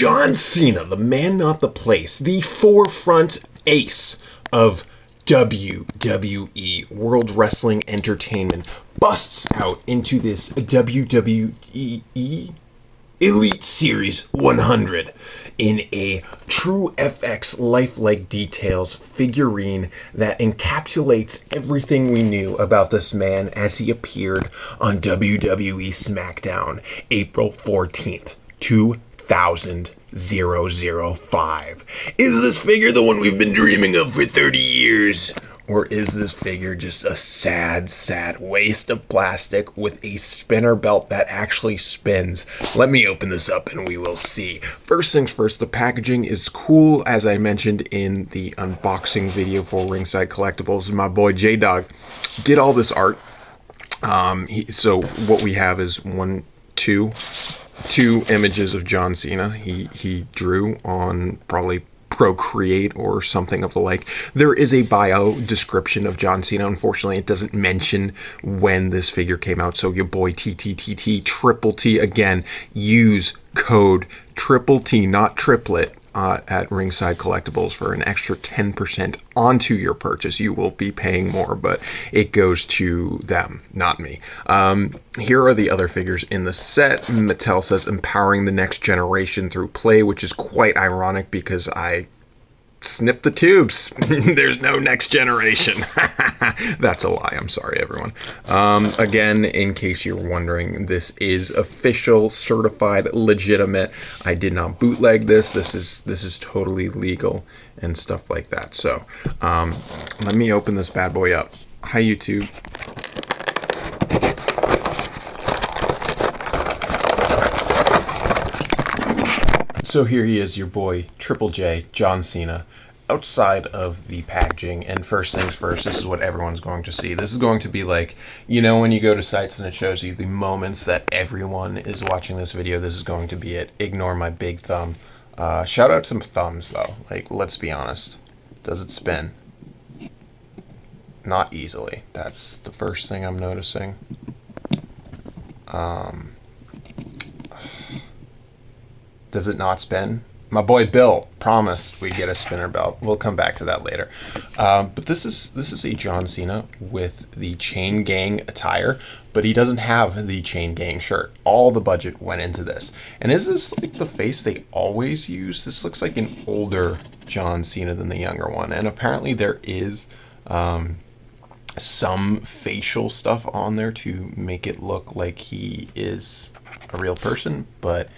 John Cena, the man not the place, the forefront ace of WWE, World Wrestling Entertainment, busts out into this WWE Elite Series 100 in a true FX lifelike details figurine that encapsulates everything we knew about this man as he appeared on WWE SmackDown April 14th, 2005. Is this figure the one we've been dreaming of for 30 years? Or is this figure just a sad, sad waste of plastic with a spinner belt that actually spins? Let me open this up and we will see. First things first, the packaging is cool. As I mentioned in the unboxing video for Ringside Collectibles, my boy J-Dog did all this art. So what we have is two images of John Cena. He drew on probably Procreate or something of the like. There is a bio description of John Cena. Unfortunately, it doesn't mention when this figure came out. So your boy TTTT Triple T, again, use code Triple T, not triplet, at Ringside Collectibles for an extra 10% onto your purchase. You will be paying more, but it goes to them, not me. Here are the other figures in the set. Mattel says empowering the next generation through play, which is quite ironic because I snip the tubes. There's no next generation. That's a lie. I'm sorry, everyone. Again, in case you're wondering, this is official, certified, legitimate. I did not bootleg this. This is totally legal and stuff like that. So, let me open this bad boy up. Hi, YouTube. So here he is, your boy, Triple J, John Cena, outside of the packaging. And first things first, this is what everyone's going to see. This is going to be like, you know, when you go to sites and it shows you the moments that everyone is watching this video, this is going to be it. Ignore my big thumb. Shout out some thumbs, though. Like, let's be honest. Does it spin? Not easily. That's the first thing I'm noticing. Does it not spin? My boy Bill promised we'd get a spinner belt. We'll come back to that later. But this is a John Cena with the Chain Gang attire, but he doesn't have the Chain Gang shirt. All the budget went into this. And is this like the face they always use? This looks like an older John Cena than the younger one. And apparently there is some facial stuff on there to make it look like he is a real person, but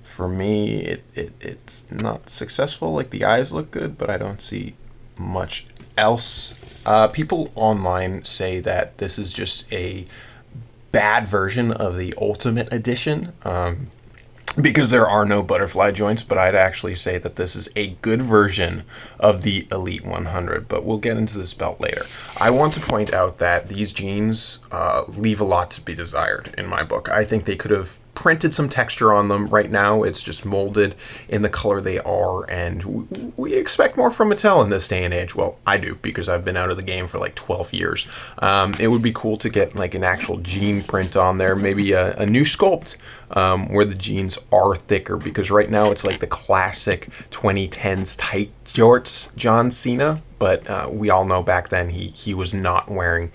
for me, it's not successful. Like, the eyes look good, but I don't see much else. People online say that this is just a bad version of the Ultimate Edition, because there are no butterfly joints, but I'd actually say that this is a good version of the Elite 100, but we'll get into this belt later. I want to point out that these jeans leave a lot to be desired in my book. I think they could have printed some texture on them. Right now it's just molded in the color they are, and we expect more from Mattel in this day and age. Well, I do, because I've been out of the game for like 12 years. It would be cool to get like an actual jean print on there, maybe a new sculpt where the jeans are thicker, because right now it's like the classic 2010s tight shorts John Cena, but we all know back then he was not wearing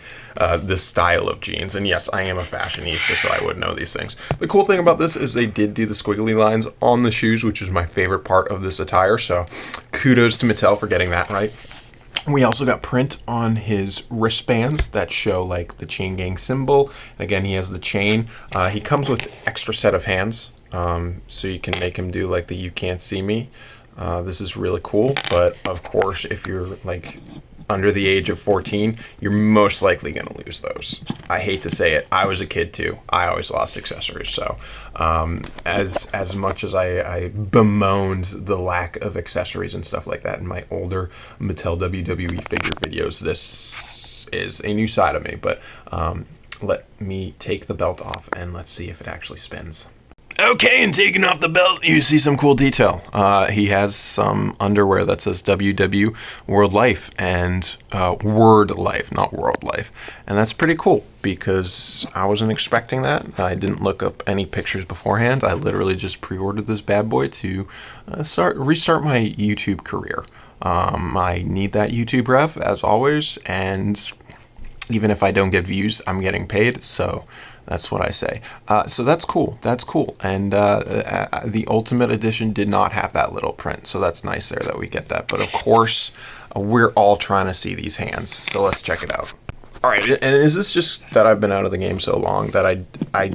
this style of jeans. And yes, I am a fashionista, so I would know these things. The cool thing about this is they did do the squiggly lines on the shoes, which is my favorite part of this attire, so kudos to Mattel for getting that right. We also got print on his wristbands that show like the Chain Gang symbol. And again, he has the chain. He comes with extra set of hands, so you can make him do like the "you can't see me." This is really cool, but of course, if you're like under the age of 14, you're most likely going to lose those. I hate to say it, I was a kid too. I always lost accessories, so as much as I bemoaned the lack of accessories and stuff like that in my older Mattel WWE figure videos, this is a new side of me. But let me take the belt off and let's see if it actually spins. Okay, and taking off the belt, you see some cool detail. He has some underwear that says WW World Life and Word Life, not World Life. And that's pretty cool because I wasn't expecting that. I didn't look up any pictures beforehand. I literally just pre-ordered this bad boy to restart my YouTube career. I need that YouTube rev, as always, and even if I don't get views, I'm getting paid, so that's what I say. So that's cool. That's cool. And the Ultimate Edition did not have that little print, so that's nice there that we get that. But of course, we're all trying to see these hands, so let's check it out. All right, and is this just that I've been out of the game so long that I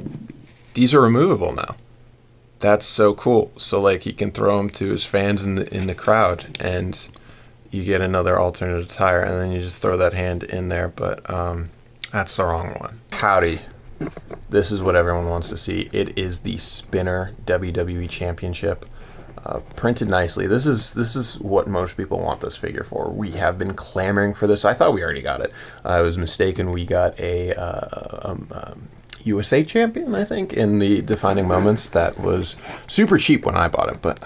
these are removable now? That's so cool. So like he can throw them to his fans in the crowd, and you get another alternate attire, and then you just throw that hand in there. But that's the wrong one. Howdy. This is what everyone wants to see. It is the Spinner WWE Championship, printed nicely. This is what most people want this figure for. We have been clamoring for this. I thought we already got it. I was mistaken. We got a USA champion, I think, in the defining moments. That was super cheap when I bought it, but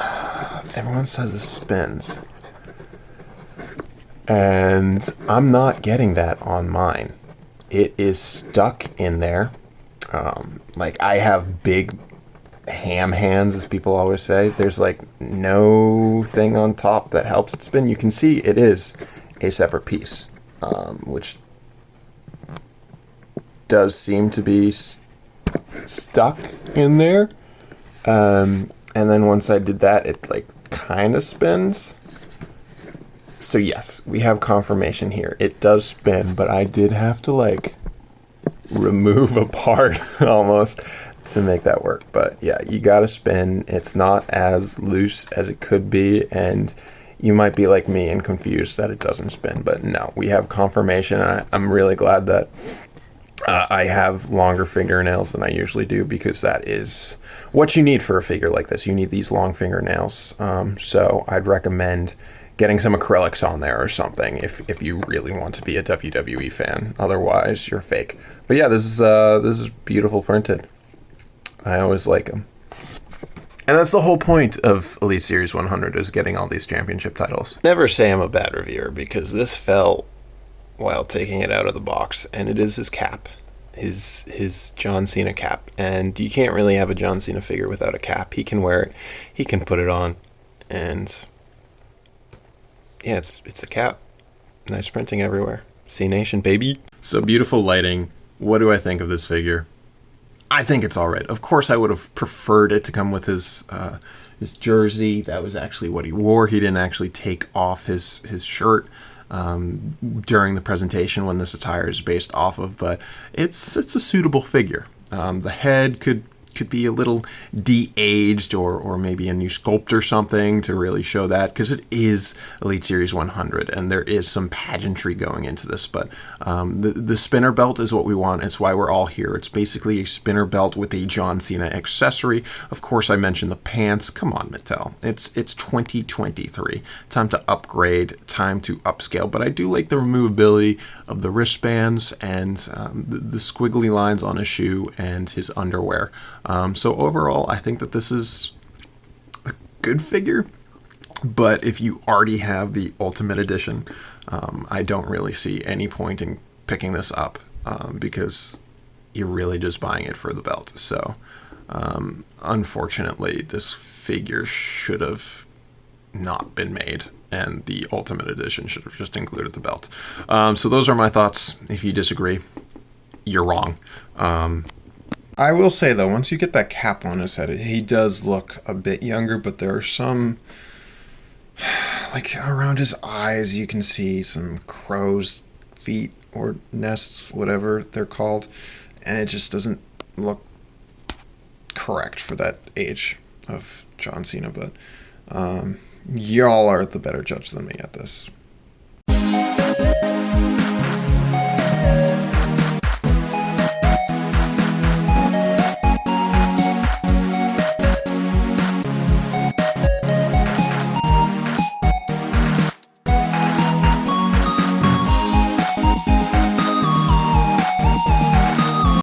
everyone says it spins. And I'm not getting that on mine. It is stuck in there. Like, I have big ham hands, as people always say. There's like no thing on top that helps it spin. You can see it is a separate piece, which does seem to be stuck in there. And then once I did that, it like kind of spins. So yes, we have confirmation here. It does spin, but I did have to like remove a part almost to make that work. But yeah, you gotta spin. It's not as loose as it could be, and you might be like me and confused that it doesn't spin. But no, we have confirmation. I'm really glad that I have longer fingernails than I usually do, because that is what you need for a figure like this. You need these long fingernails. So I'd recommend getting some acrylics on there or something if you really want to be a WWE fan. Otherwise, you're fake. But yeah, this is beautiful printed. I always like them. And that's the whole point of Elite Series 100, is getting all these championship titles. Never say I'm a bad reviewer, because this fell while taking it out of the box, and it is his cap. His John Cena cap. And you can't really have a John Cena figure without a cap. He can wear it. He can put it on. And yeah, it's a cap. Nice printing everywhere. C Nation, baby. So beautiful lighting. What do I think of this figure? I think it's all right. Of course, I would have preferred it to come with his jersey. That was actually what he wore. He didn't actually take off his shirt during the presentation, when this attire is based off of. But it's a suitable figure. The head could be a little de-aged, or maybe a new sculpt or something to really show that, because it is Elite Series 100 and there is some pageantry going into this. But the spinner belt is what we want. It's why we're all here. It's basically a spinner belt with a John Cena accessory. Of course, I mentioned the pants. Come on, Mattel. It's 2023. Time to upgrade, time to upscale. But I do like the removability of the wristbands and the squiggly lines on his shoe and his underwear. So overall, I think that this is a good figure. But if you already have the Ultimate Edition, I don't really see any point in picking this up, because you're really just buying it for the belt. So unfortunately, this figure should have not been made, and the Ultimate Edition should have just included the belt. So those are my thoughts. If you disagree, you're wrong. I will say, though, once you get that cap on his head, he does look a bit younger, but there are some, like around his eyes, you can see some crow's feet or nests, whatever they're called, and it just doesn't look correct for that age of John Cena. But y'all are the better judge than me at this.